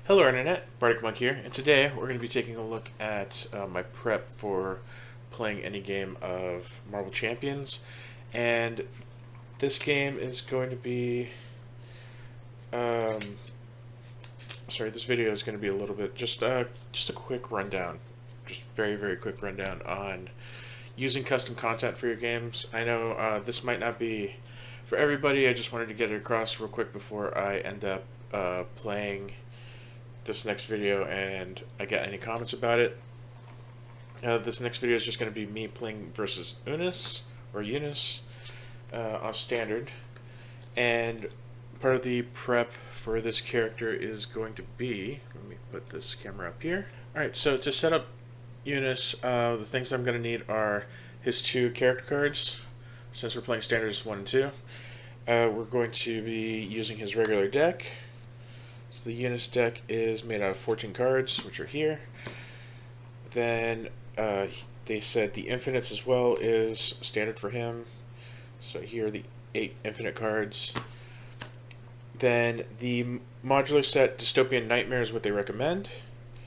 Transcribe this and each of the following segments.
Hello Internet, Bardic Monk here, and today we're going to be taking a look at my prep for playing any game of Marvel Champions, and this game is going to be, this video is going to be a little bit, just a quick rundown, just very quick rundown on using custom content for your games. I know this might not be for everybody, I just wanted to get it across real quick before I end up playing this next video and I get any comments about it. This next video is just going to be me playing versus Unus on standard, and part of the prep for this character is going to be, let me put this camera up here. Alright, so to set up Unus, the things I'm going to need are his 2 character cards, since we're playing standards 1 and 2. We're going to be using his regular deck. So the Unus deck is made out of 14 cards, which are here. Then they said the infinites as well is standard for him. So here are the 8 infinite cards. Then the modular set Dystopian Nightmare is what they recommend.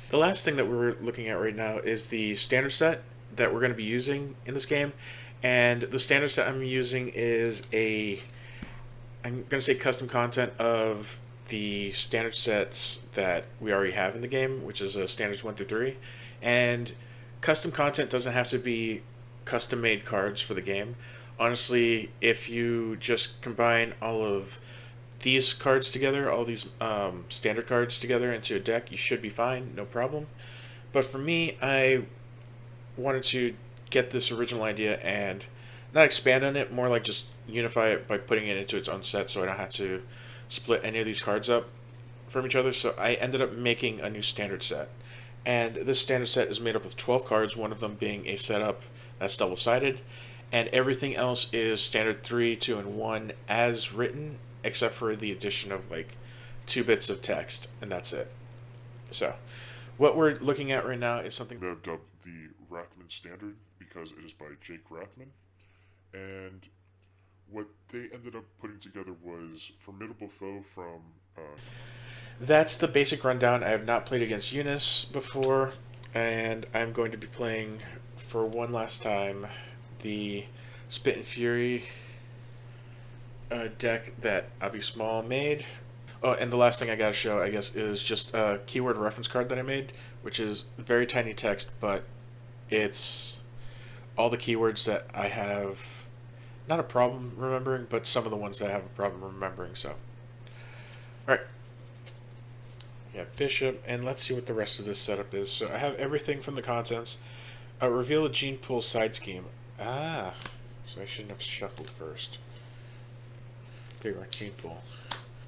The last thing that we're looking at right now is the standard set that we're going to be using in this game. And the standard set I'm using is I'm going to say custom content of the standard sets that we already have in the game, which is standards 1 through 3. And custom content doesn't have to be custom made cards for the game. Honestly, if you just combine all of these cards together, all these standard cards together into a deck, you should be fine, no problem. But for me, I wanted to get this original idea and not expand on it, more like just unify it by putting it into its own set so I don't have to split any of these cards up from each other. So I ended up making a new standard set, and this standard set is made up of 12 cards, one of them being a setup that's double-sided, and everything else is standard 3, 2, and 1 as written, except for the addition of like 2 bits of text, and that's it. So what we're looking at right now is something that I've dubbed the Rathman Standard because it is by Jake Rathman, and what they ended up putting together was Formidable Foe from... That's the basic rundown. I have not played against Unus before, and I'm going to be playing for one last time the Spittin Fury deck that Abby Small made. Oh, and the last thing I gotta show, I guess, is just a keyword reference card that I made, which is very tiny text, but it's all the keywords that I have not a problem remembering, but some of the ones that I have a problem remembering. So, alright. Yeah, Bishop, and let's see what the rest of this setup is. So I have everything from the contents. Reveal a gene pool side scheme. Ah, so I shouldn't have shuffled first. There you are, gene pool.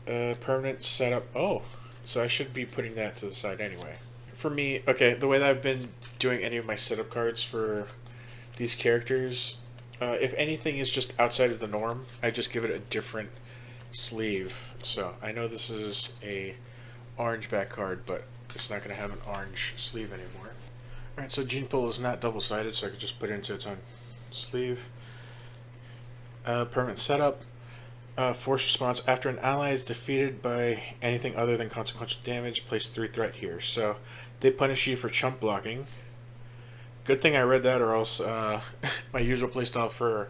Permanent setup. Oh, so I should be putting that to the side anyway. For me, okay, the way that I've been doing any of my setup cards for these characters, if anything is just outside of the norm, I just give it a different sleeve. So I know this is a orange back card, but it's not going to have an orange sleeve anymore. Alright, so Gene Pool is not double-sided, so I could just put it into its own sleeve. Permanent setup. Force response. After an ally is defeated by anything other than consequential damage, place 3 threat here. So they punish you for chump blocking. Good thing I read that, or else my usual playstyle for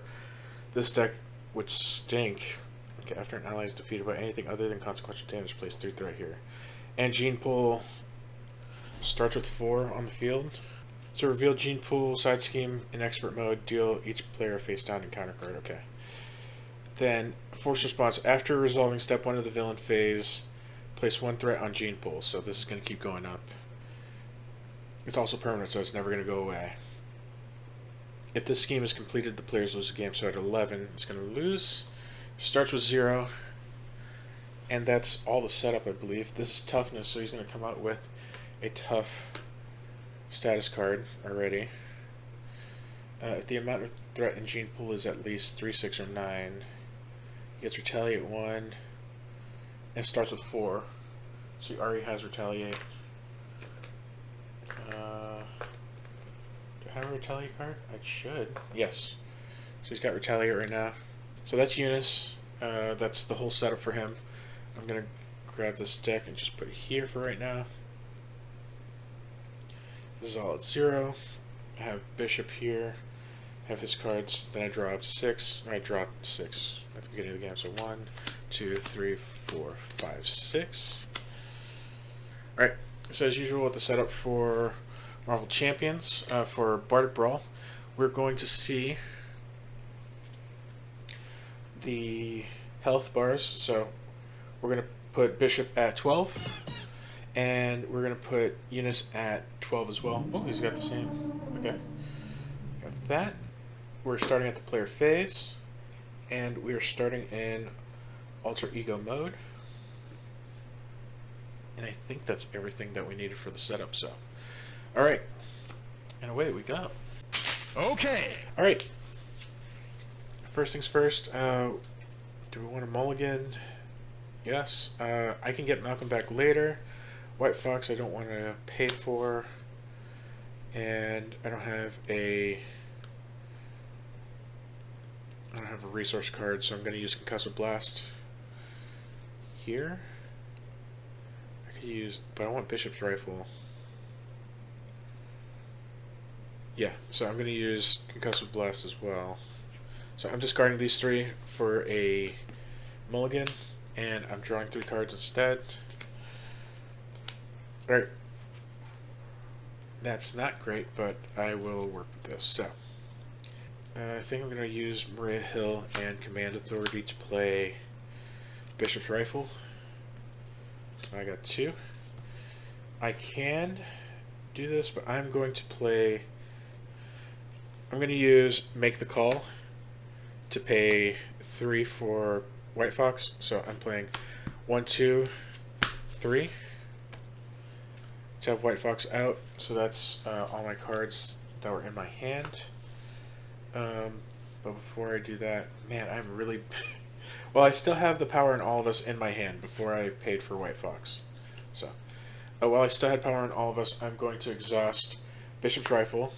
this deck would stink. Okay, after an ally is defeated by anything other than consequential damage, place 3 threat here. And Gene Pool starts with 4 on the field. So reveal Gene Pool side scheme in expert mode, deal each player a face down encounter card. Okay. Then force response. After resolving step 1 of the villain phase, place 1 threat on Gene Pool. So this is going to keep going up. It's also permanent, so it's never going to go away. If this scheme is completed, the players lose the game. So at 11, it's going to lose. Starts with 0. And that's all the setup, I believe. This is toughness, so he's going to come out with a tough status card already. If the amount of threat in Gene Pool is at least 3, 6, or 9, he gets Retaliate 1, and starts with 4. So he already has Retaliate. Do I have a Retaliate card? I should. Yes. So he's got Retaliate right now. So that's Unus. That's the whole setup for him. I'm going to grab this deck and just put it here for right now. This is all at 0. I have Bishop here. I have his cards. Then I draw up to 6. I draw 6 at the beginning of the game. So 1, 2, 3, 4, 5, 6. Alright, so as usual with the setup for Marvel Champions, for Bardic Brawl, we're going to see the health bars. So we're going to put Bishop at 12, and we're going to put Unus at 12 as well. Oh, he's got the same. Okay. We have that. We're starting at the player phase, and we are starting in alter ego mode. And I think that's everything that we needed for the setup. So, all right, and away we go. Okay. All right. First things first. Do we want a mulligan? Yes. I can get Malcolm back later. White Fox I don't want to pay for, and I don't have a resource card, so I'm going to use Concussive Blast here. I could use, but I want Bishop's Rifle. Yeah, so I'm going to use Concussive Blast as well. So I'm discarding these 3 for a mulligan, and I'm drawing 3 cards instead. Alright. That's not great, but I will work with this. So, I think I'm going to use Maria Hill and Command Authority to play Bishop's Rifle. So I got 2. I can do this, but I'm going to play... I'm going to use Make the Call to pay 3 for White Fox. So I'm playing 1, 2, 3 to have White Fox out. So that's all my cards that were in my hand. But before I do that, man, I'm really... well, I still have the Power in All of Us in my hand before I paid for White Fox. So, while I still had Power in All of Us, I'm going to exhaust Bishop's Rifle.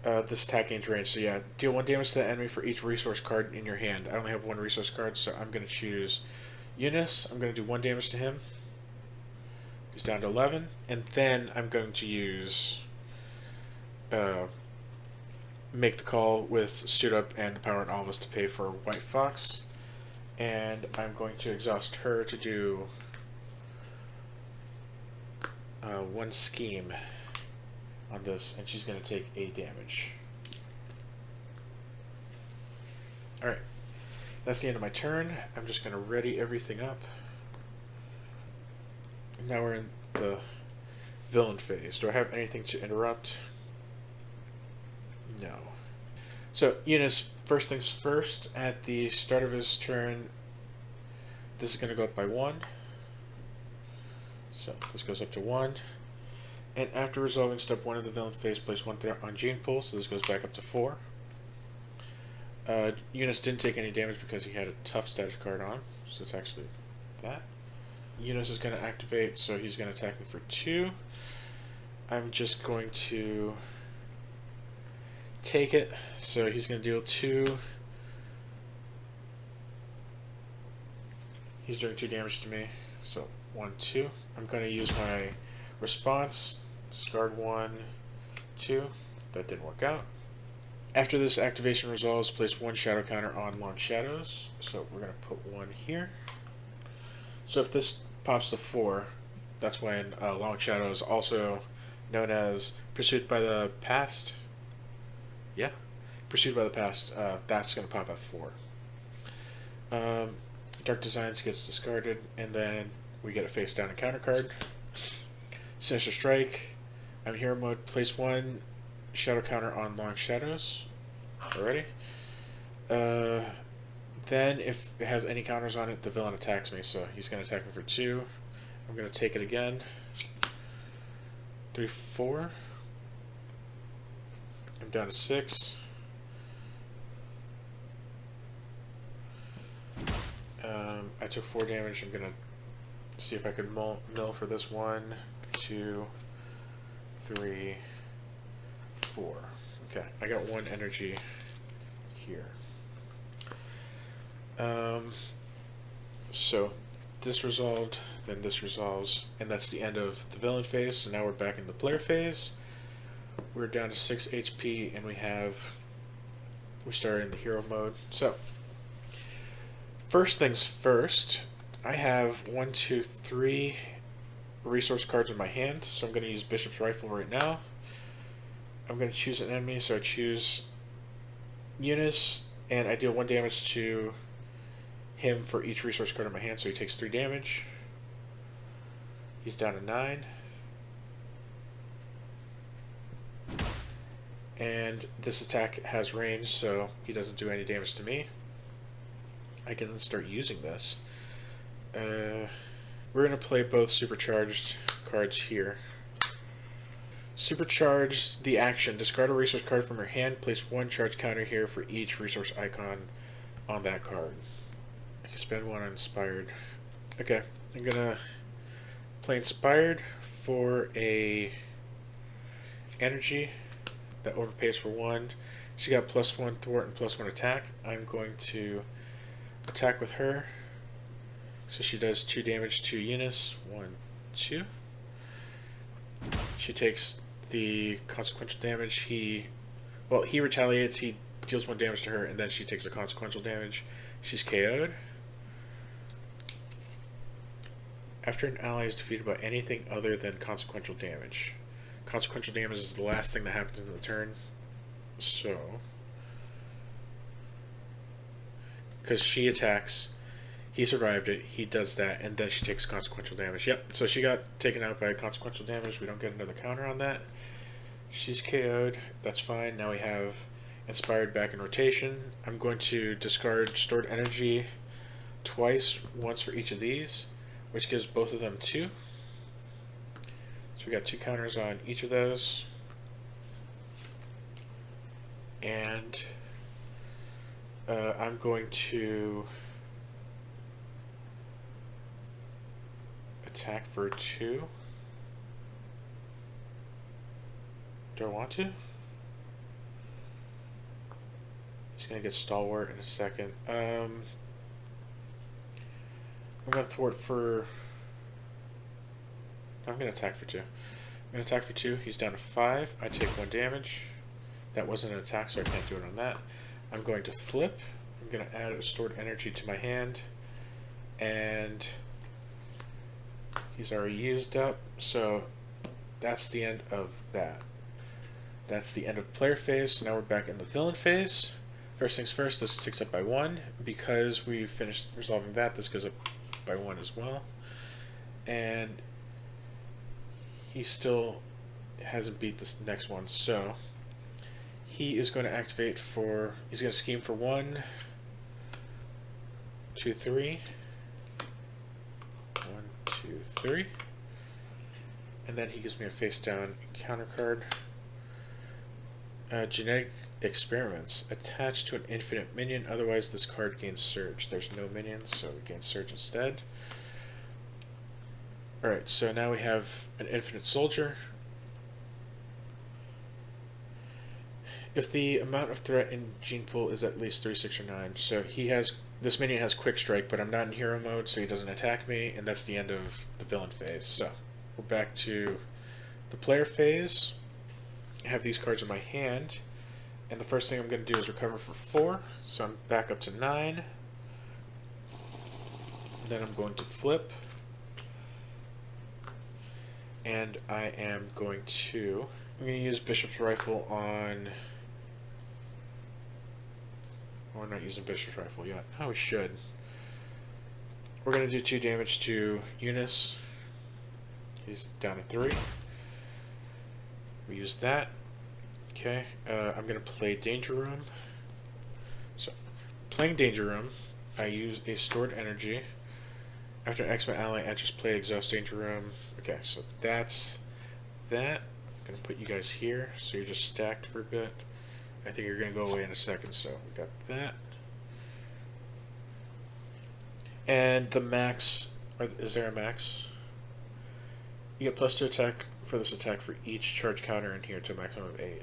This attack gains range, so yeah, deal 1 damage to the enemy for each resource card in your hand. I only have 1 resource card, so I'm going to choose Unus. I'm going to do 1 damage to him. He's down to 11. And then I'm going to use... Make the Call with Stood Up and the Power in All of Us to pay for White Fox. And I'm going to exhaust her to do 1 scheme on this, and she's going to take 8 damage. Alright, that's the end of my turn. I'm just going to ready everything up. Now we're in the villain phase. Do I have anything to interrupt? No. So, Unus, first things first, at the start of his turn, this is going to go up by 1. So, this goes up to 1. And after resolving step 1 of the villain phase, place 1 on Gene Pool, so this goes back up to 4. Unus didn't take any damage because he had a tough status card on, so it's actually that. Unus is going to activate, so he's going to attack me for 2. I'm just going to take it, so he's going to deal 2. He's doing 2 damage to me, so 1, 2. I'm going to use my response, discard 1, 2. That didn't work out. After this activation resolves, place 1 shadow counter on Long Shadows, so we're going to put 1 here. So if this pops to 4, that's when Long Shadows, also known as Pursued by the Past, yeah, Pursued by the Past, that's going to pop at 4. Dark Designs gets discarded, and then we get a face down and counter card. Sinister Strike, I'm Hero Mode, place 1 shadow counter on Long Shadows already. Then if it has any counters on it, the villain attacks me, so he's going to attack me for 2. I'm going to take it again. 3, 4. I'm down to 6. I took 4 damage. I'm going to see if I could mill for this. 1, 2, 3, 4. Okay, I got 1 energy here. So this resolved, then this resolves, and that's the end of the villain phase. So now we're back in the player phase. We're down to 6 HP, and we started in the hero mode. So, first things first, I have 1, 2, 3 resource cards in my hand, so I'm going to use Bishop's Rifle right now. I'm going to choose an enemy, so I choose Unus, and I deal 1 damage to him for each resource card in my hand, so he takes 3 damage. He's down to 9. And this attack has range, so he doesn't do any damage to me. I can start using this. We're going to play both supercharged cards here. Supercharged the action. Discard a resource card from your hand. Place 1 charge counter here for each resource icon on that card. I can spend 1 on Inspired. Okay, I'm going to play Inspired for a energy that overpays for 1. She got +1 thwart and +1 attack. I'm going to attack with her. So she does 2 damage to Unus. 1, 2. She takes the consequential damage. He retaliates. He deals 1 damage to her, and then she takes a consequential damage. She's KO'd. After an ally is defeated by anything other than consequential damage. Consequential damage is the last thing that happens in the turn. So, because she attacks, he survived it, he does that, and then she takes consequential damage. Yep, so she got taken out by consequential damage. We don't get another counter on that. She's KO'd. That's fine. Now we have Inspired back in rotation. I'm going to discard stored energy twice, once for each of these, which gives both of them 2. So we got 2 counters on each of those. And I'm going to attack for 2. Do I want to? He's going to get Stalwart in a second. I'm going to thwart for... I'm going to attack for 2. I'm going to attack for 2. He's down to 5. I take 1 damage. That wasn't an attack, so I can't do it on that. I'm going to flip. I'm going to add a stored energy to my hand. And he's already used up. So that's the end of that. That's the end of player phase. So now we're back in the villain phase. First things first, this ticks up by 1. Because we finished resolving that, this goes up by 1 as well. And he still hasn't beat this next one, so he is going to activate for, he's going to scheme for 1, 2, 3. 1, 2, 3. And then he gives me a face down counter card. Genetic experiments. Attached to an infinite minion, otherwise this card gains surge. There's no minions, so we gain surge instead. Alright, so now we have an infinite soldier. If the amount of threat in gene pool is at least 3, 6, or 9, so this minion has quick strike, but I'm not in hero mode, so he doesn't attack me, and that's the end of the villain phase. So we're back to the player phase. I have these cards in my hand, and the first thing I'm going to do is recover for 4, so I'm back up to 9. Then I'm going to flip. And I'm going to use Bishop's Rifle on... We're not using Bishop's Rifle yet. Oh, we should. We're going to do 2 damage to Unus. He's down to 3. We use that. Okay, I'm going to play Danger Room. So, playing Danger Room, I use a stored energy. After an X-Men ally enters play, exhaust Danger Room. Okay, so that's that. I'm going to put you guys here, so you're just stacked for a bit. I think you're going to go away in a second, so we got that. And the max, is there a max? You get +2 attack for this attack for each charge counter in here to a maximum of 8.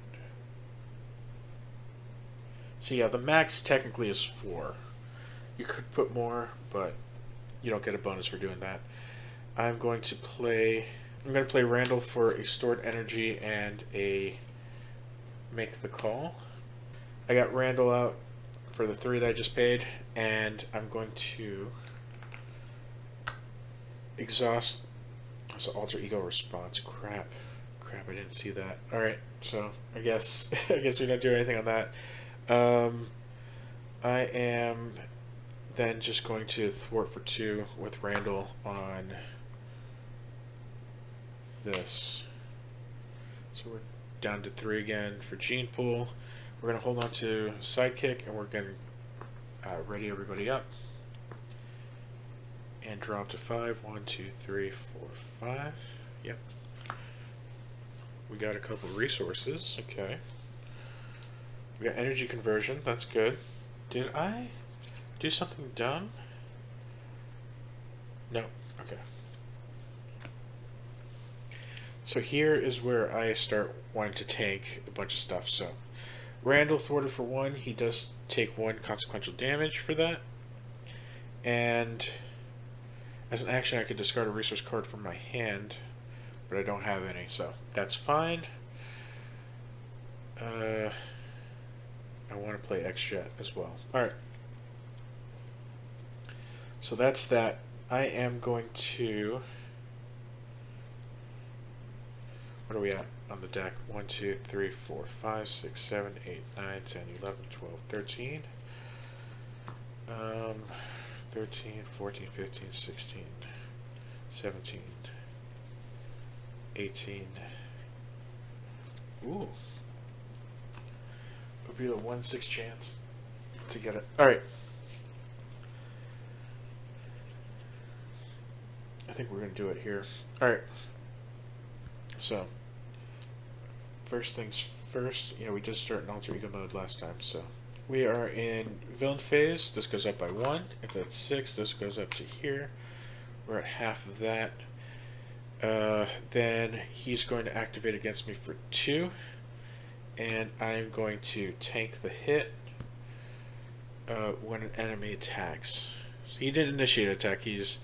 So yeah, the max technically is 4. You could put more, but You don't get a bonus for doing that. I'm going to play Randall for a stored energy and a make the call. I got Randall out for the 3 that I just paid, and I'm going to exhaust. So alter ego response. Crap, I didn't see that. All right, so I guess we don't do anything on that. I am then just going to thwart for 2 with Randall on this. So we're down to 3 again for Gene Pool. We're going to hold on to Sidekick, and we're going to ready everybody up. And drop to 5. 1, 2, 3, 4, 5. Yep. We got a couple resources. Okay. We got energy conversion. That's good. Did I do something dumb? No. Okay. So here is where I start wanting to tank a bunch of stuff. So Randall thwarted for 1. He does take 1 consequential damage for that. And as an action, I could discard a resource card from my hand, but I don't have any, so that's fine. I want to play X-Jet as well. Alright. So that's that. I am going to... What are we at on the deck? 1, 2, 3, 4, 5, 6, 7, 8, 9, 10, 11, 12, 13. 13, 14, 15, 16, 17, 18. Ooh. Would be the 1/6 chance to get it. Alright. I think we're going to do it here. Alright. So, first things first, we did start in alter ego mode last time, so we are in villain phase. This goes up by 1. It's at 6. This goes up to here. We're at half of that. Then he's going to activate against me for 2. And I'm going to tank the hit when an enemy attacks. So he didn't initiate an attack. He's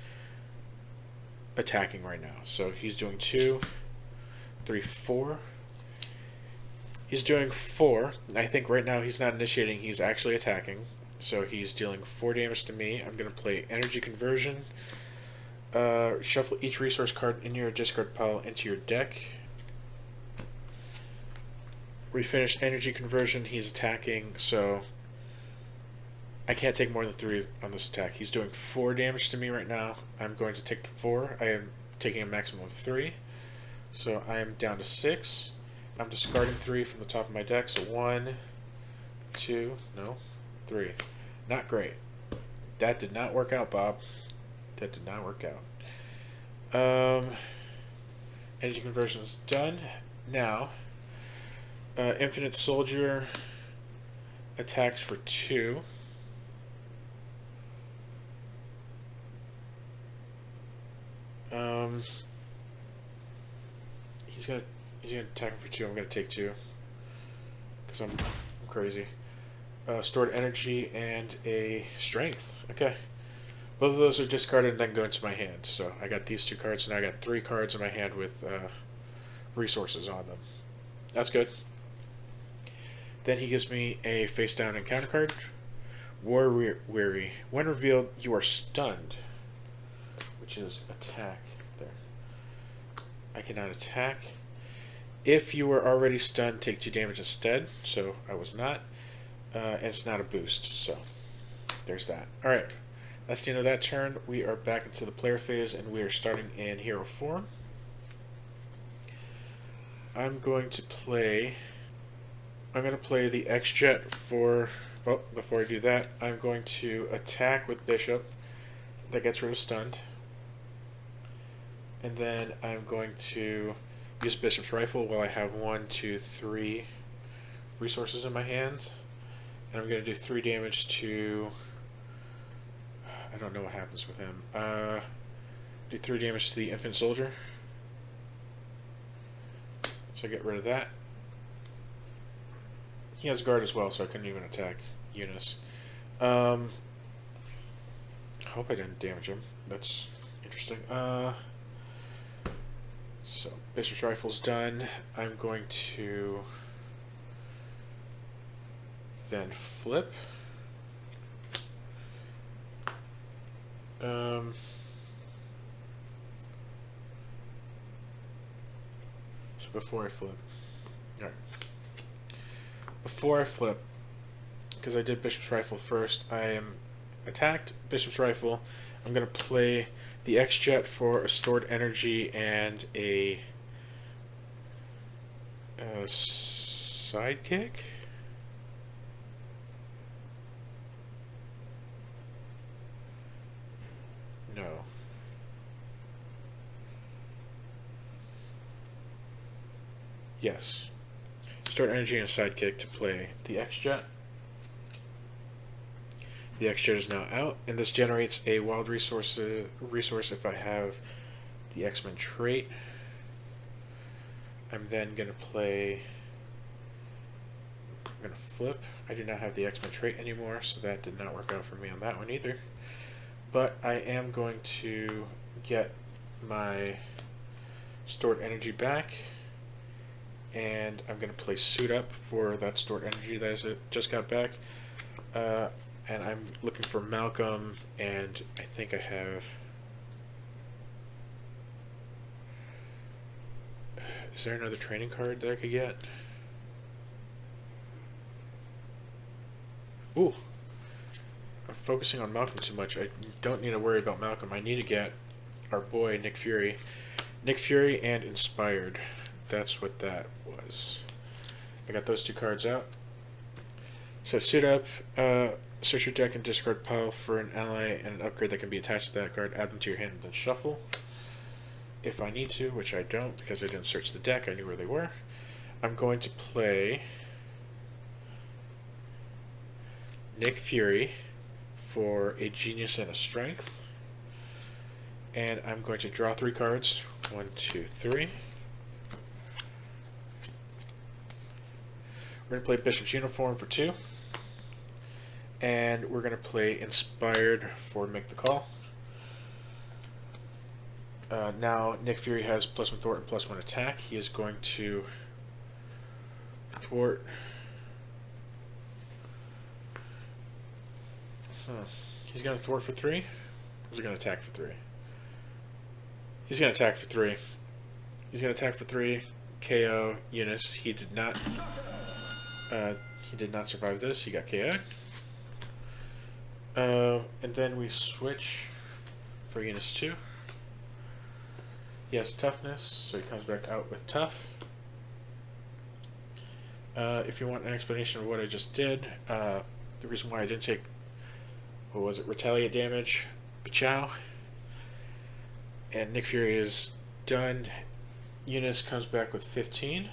attacking right now. So he's doing 2, 3, 4. He's doing 4. I think right now he's not initiating, he's actually attacking. So he's dealing 4 damage to me. I'm going to play Energy Conversion. Shuffle each resource card in your discard pile into your deck. We finished Energy Conversion. He's attacking, so I can't take more than 3 on this attack. He's doing 4 damage to me right now. I'm going to take the 4. I am taking a maximum of 3. So I am down to 6. I'm discarding 3 from the top of my deck, so 1, 2, no, 3. Not great. That did not work out, Bob. That did not work out. Energy conversion is done. Now, Infinite Soldier attacks for 2. He's gonna attack for 2. I'm gonna take 2 because I'm crazy. Stored energy and a strength. Okay, both of those are discarded and then go into my hand. So I got these 2 cards, and I got 3 cards in my hand with resources on them. That's good. Then he gives me a face down encounter card. War Weary. When revealed, you are stunned, which is attack. There. I cannot attack. If you were already stunned, take 2 damage instead. So I was not. And it's not a boost. So there's that. Alright. That's the end of that turn. We are back into the player phase, and we are starting in hero form. I'm going to play the X-Jet for... Oh, before I do that, I'm going to attack with Bishop. That gets rid of stunned. And then I'm going to use Bishop's Rifle while I have 1, 2, 3 resources in my hand. And I'm going to do 3 damage to... I don't know what happens with him. Do 3 damage to the Infant Soldier. So get rid of that. He has guard as well, so I couldn't even attack Unus. I hope I didn't damage him. that's interesting. So Bishop's Rifle's done. I'm going to then flip. So before I flip, alright. Before I flip, because I did Bishop's Rifle first, I am attacked Bishop's Rifle. I'm going to play the X-Jet for a stored energy and a sidekick. No. Yes. Stored energy and a sidekick to play the X-Jet. The X-Jet is now out, and this generates a wild resource if I have the X-Men trait. I'm then going to play... I'm going to flip. I do not have the X-Men trait anymore, so that did not work out for me on that one either. But I am going to get my stored energy back, and I'm going to play Suit Up for that stored energy that I just got back. And I'm looking for Malcolm, and I think I have... Is there another training card that I could get? Ooh! I'm focusing on Malcolm too much. I don't need to worry about Malcolm. I need to get our boy, Nick Fury. Nick Fury and Inspired. That's what that was. I got those two cards out. So Suit Up, search your deck and discard pile for an ally and an upgrade that can be attached to that card. Add them to your hand and then shuffle. If I need to, which I don't because I didn't search the deck, I knew where they were. I'm going to play Nick Fury for a Genius and a Strength. And I'm going to draw 3 cards. 1, 2, 3. We're going to play Bishop's Uniform for 2. And we're going to play Inspired for Make the Call. Now Nick Fury has +1 thwart and +1 attack. He is going to thwart. He's going to thwart for 3. Or is he going to attack for 3? He's going to attack for 3. He's going to attack for 3. KO Unus. He did not survive this. He got KO'd. And then we switch for Unus 2. He has toughness, so he comes back out with tough. If you want an explanation of what I just did, the reason why I didn't take, what was it, retaliate damage, Pachow. And Nick Fury is done. Unus comes back with 15.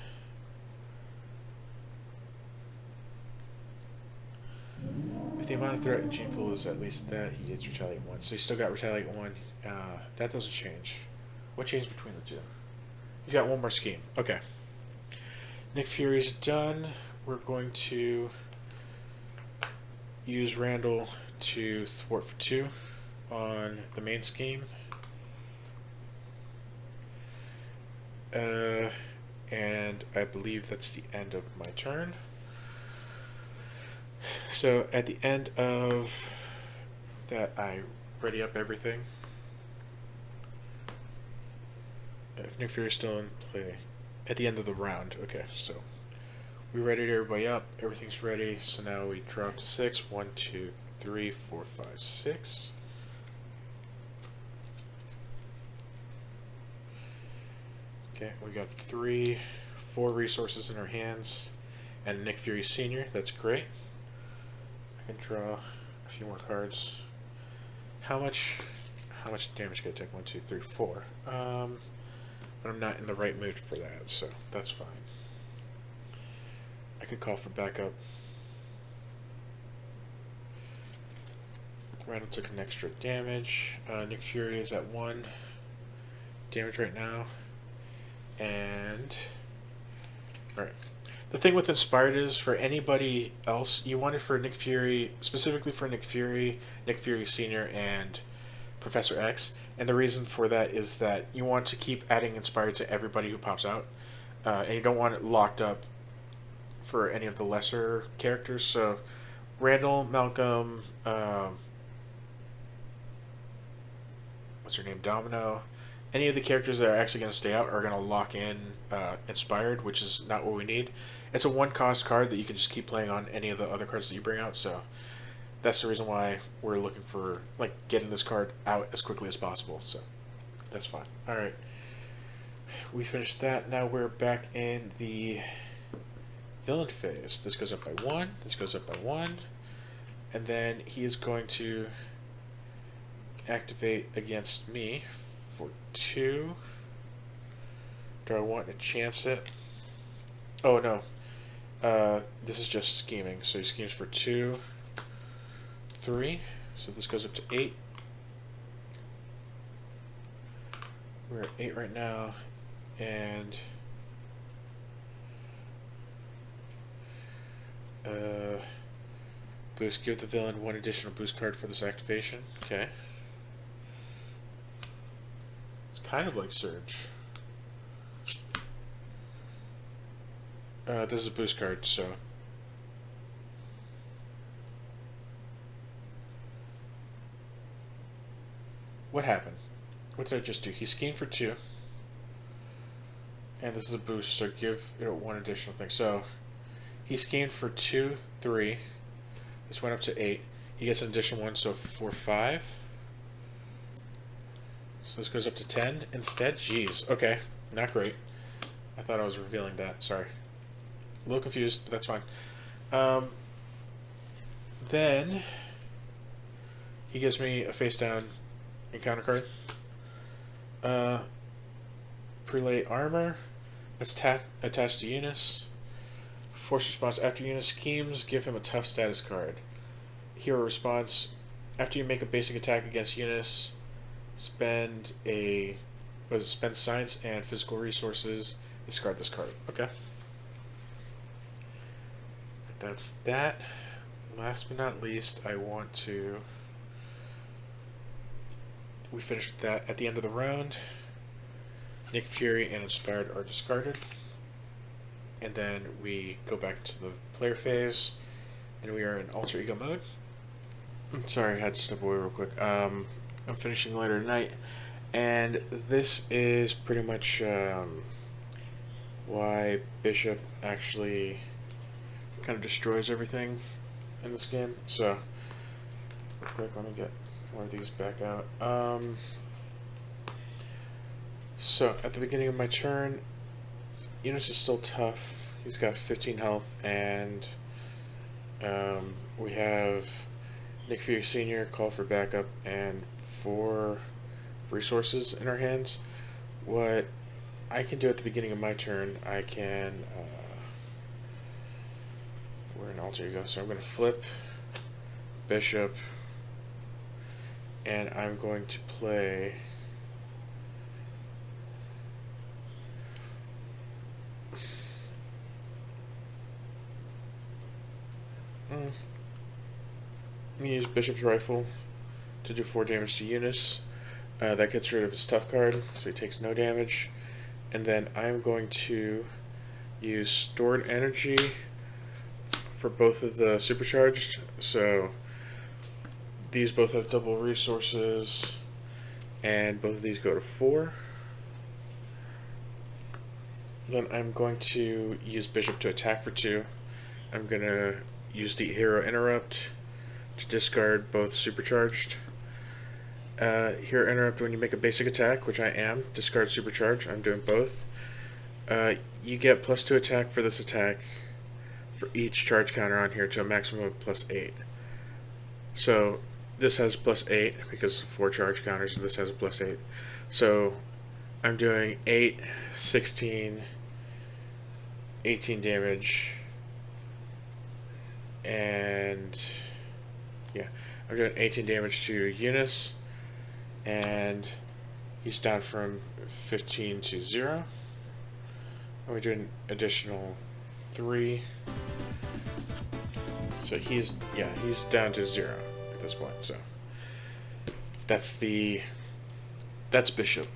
If the amount of threat in Gene Pool is at least that, he gets retaliate 1. So he's still got retaliate 1. That doesn't change. What changed between the two? He's got one more scheme. Okay. Nick Fury's done. We're going to use Randall to thwart for 2 on the main scheme. And I believe that's the end of my turn. So at the end of that, I ready up everything. If Nick Fury's still in play at the end of the round. Okay, so we readied everybody up. Everything's ready. So now we drop to 6. 1, 2, 3, 4, 5, 6. Okay, we got 4 resources in our hands, and Nick Fury Senior. That's great. I can draw a few more cards. How much damage can I take? 1, 2, 3, 4. But I'm not in the right mood for that, so that's fine. I could call for backup. Randall took an extra damage. Nick Fury is at 1 damage right now. And alright. The thing with Inspired is for anybody else, you want it for Nick Fury, specifically for Nick Fury Senior, and Professor X, and the reason for that is that you want to keep adding Inspired to everybody who pops out, and you don't want it locked up for any of the lesser characters. So Randall, Malcolm, what's her name, Domino, any of the characters that are actually going to stay out are going to lock in Inspired, which is not what we need. It's a one-cost card that you can just keep playing on any of the other cards that you bring out, so that's the reason why we're looking for, like, getting this card out as quickly as possible, so that's fine. Alright, we finished that. Now we're back in the villain phase. This goes up by 1, this goes up by 1, and then he is going to activate against me for 2. Do I want to chance it? Oh no. This is just scheming. So he schemes for 2, 3. So this goes up to 8. We're at 8 right now. And boost. Give the villain 1 additional boost card for this activation. Okay. It's kind of like Surge. This is a boost card, so what happened? What did I just do? He schemed for 2, and this is a boost, so give it 1 additional thing. So he schemed for 2, 3. This went up to 8. He gets an additional 1, so for 5. So this goes up to 10 instead. Jeez. Okay, not great. I thought I was revealing that. Sorry. A little confused, but that's fine. Then he gives me a face down encounter card. Prelate armor. It's attached to Unus. Force response after Unus schemes. Give him a tough status card. Hero response. After you make a basic attack against Unus, spend science and physical resources. Discard this card. Okay. That's that. Last but not least, I want to... We finished with that at the end of the round. Nick Fury and Inspired are discarded. And then we go back to the player phase, and we are in alter ego mode. Sorry, I had to step away real quick. I'm finishing later tonight, and this is pretty much why Bishop actually kind of destroys everything in this game. So, real quick, let me get one of these back out. So, at the beginning of my turn, Unus is still tough. He's got 15 health, and we have Nick Fury Sr. call for backup and 4 resources in our hands. What I can do at the beginning of my turn, I can... we're in alter ego, so I'm going to flip Bishop, and I'm going to play... I'm going to use Bishop's Rifle to do 4 damage to Unus. That gets rid of his tough card, so he takes no damage. And then I'm going to use Stored Energy for both of the Supercharged. So these both have double resources, and both of these go to 4. Then I'm going to use Bishop to attack for 2. I'm going to use the Hero Interrupt to discard both Supercharged. Hero Interrupt when you make a basic attack, which I am. Discard Supercharge. I'm doing both. You get +2 attack for this attack for each charge counter on here to a maximum of +8. So this has +8 because 4 charge counters, and this has a +8. So I'm doing 8, 16, 18 damage, and yeah, I'm doing 18 damage to Unus, and he's down from 15 to 0. And we're doing additional 3. So he's down to 0 at this point. So that's Bishop.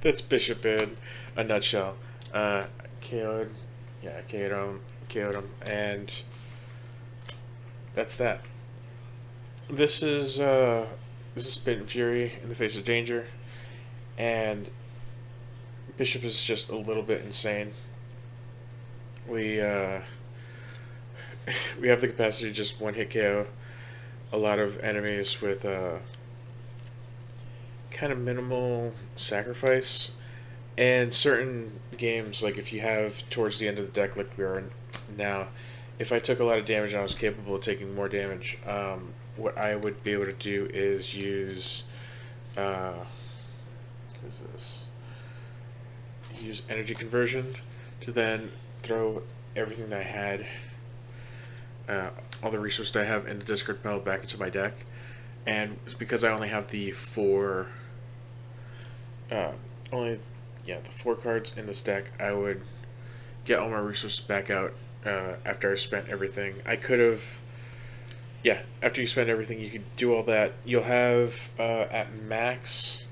That's Bishop in a nutshell. KO'd, yeah, KO'd him, and that's that. This is Spittin Fury in the face of danger, and Bishop is just a little bit insane. We we have the capacity to just one hit KO a lot of enemies with kind of minimal sacrifice. And certain games, like if you have towards the end of the deck, like we are now, if I took a lot of damage and I was capable of taking more damage, what I would be able to do is use what is this? Use energy conversion to then throw everything that I had, all the resources that I have in the discard pile back into my deck. And because I only have the four cards in this deck, I would get all my resources back out after I spent everything. I could have, after you spend everything, you could do all that. You'll have at max,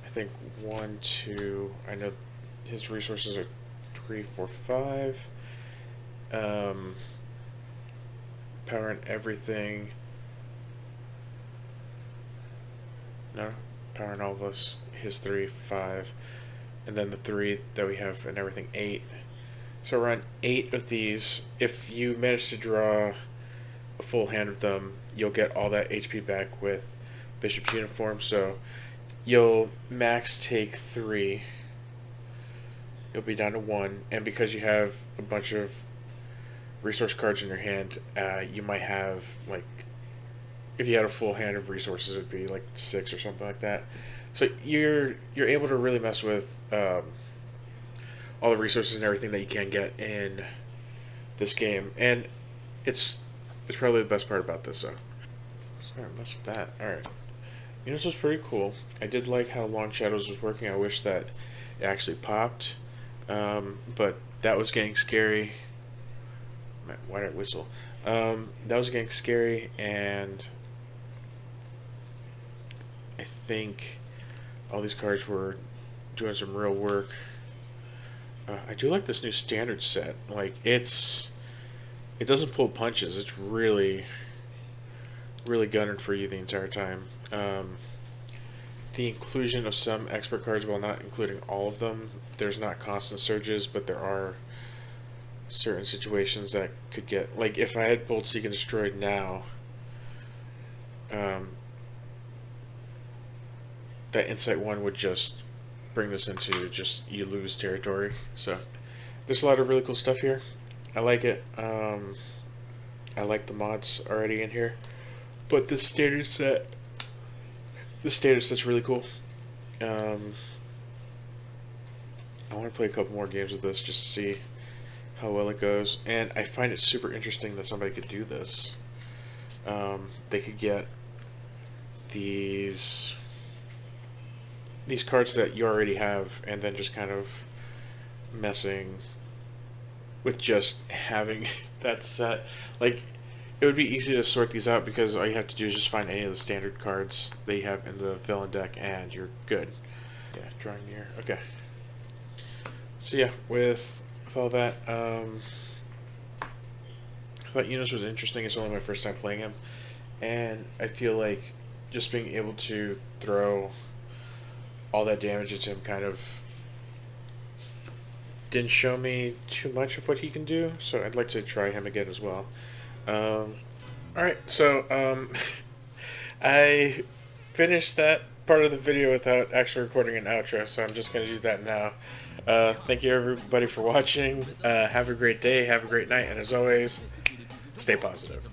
I think 1, 2. I know his resources are 3, 4, 5. Power and everything. No, power and all of us. His 3, 5. And then the 3 that we have and everything, 8. So around 8 of these. If you manage to draw a full hand of them, you'll get all that HP back with Bishop's uniform. So you'll max take 3. You'll be down to 1. And because you have a bunch of resource cards in your hand, you might have, like, if you had a full hand of resources, it'd be like 6 or something like that. So you're able to really mess with all the resources and everything that you can get in this game, and it's probably the best part about this. So sorry, I messed with that. All right, Unus was pretty cool. I did like how Long Shadows was working. I wish that it actually popped, but that was getting scary. Why did I whistle? That was getting scary, and I think all these cards were doing some real work. I do like this new standard set. Like, it doesn't pull punches. It's really gunning for you the entire time. The inclusion of some expert cards, while not including all of them, there's not constant surges, but there are certain situations that could get, like, if I had Bolt Seek and Destroyed now, that Insight 1 would just bring this into just you lose territory. So there's a lot of really cool stuff here. I like it. I like the mods already in here, but this standard set's really cool. I want to play a couple more games with this just to see how well it goes, and I find it super interesting that somebody could do this. They could get these cards that you already have, and then just kind of messing with just having that set. Like, it would be easy to sort these out because all you have to do is just find any of the standard cards that you have in the villain deck, and you're good. Yeah, drawing near. Okay. So yeah, with all that, I thought Unus was interesting. It's only my first time playing him, and I feel like just being able to throw all that damage into him kind of didn't show me too much of what he can do, so I'd like to try him again as well. Alright, so I finished that part of the video without actually recording an outro, so I'm just going to do that now. Thank you everybody for watching. Have a great day, have a great night, and as always, stay positive.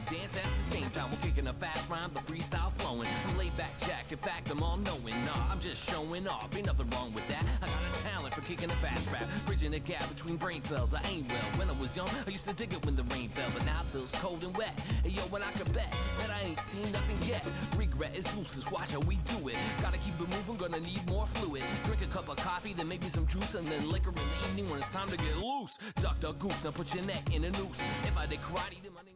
Dance at the same time, we're kicking a fast rhyme, the freestyle flowing. I'm laid back, jacked, in fact, I'm all knowing. Nah, I'm just showing off, ain't nothing wrong with that. I got a talent for kicking a fast rap, bridging the gap between brain cells. I ain't well. When I was young, I used to dig it when the rain fell, but now it feels cold and wet. Hey yo, when I could bet that I ain't seen nothing yet. Regret is useless, watch how we do it. Gotta keep it moving, gonna need more fluid. Drink a cup of coffee, then maybe some juice, and then liquor in the evening when it's time to get loose. Duck, duck, goose, now put your neck in a noose. If I did karate, then my name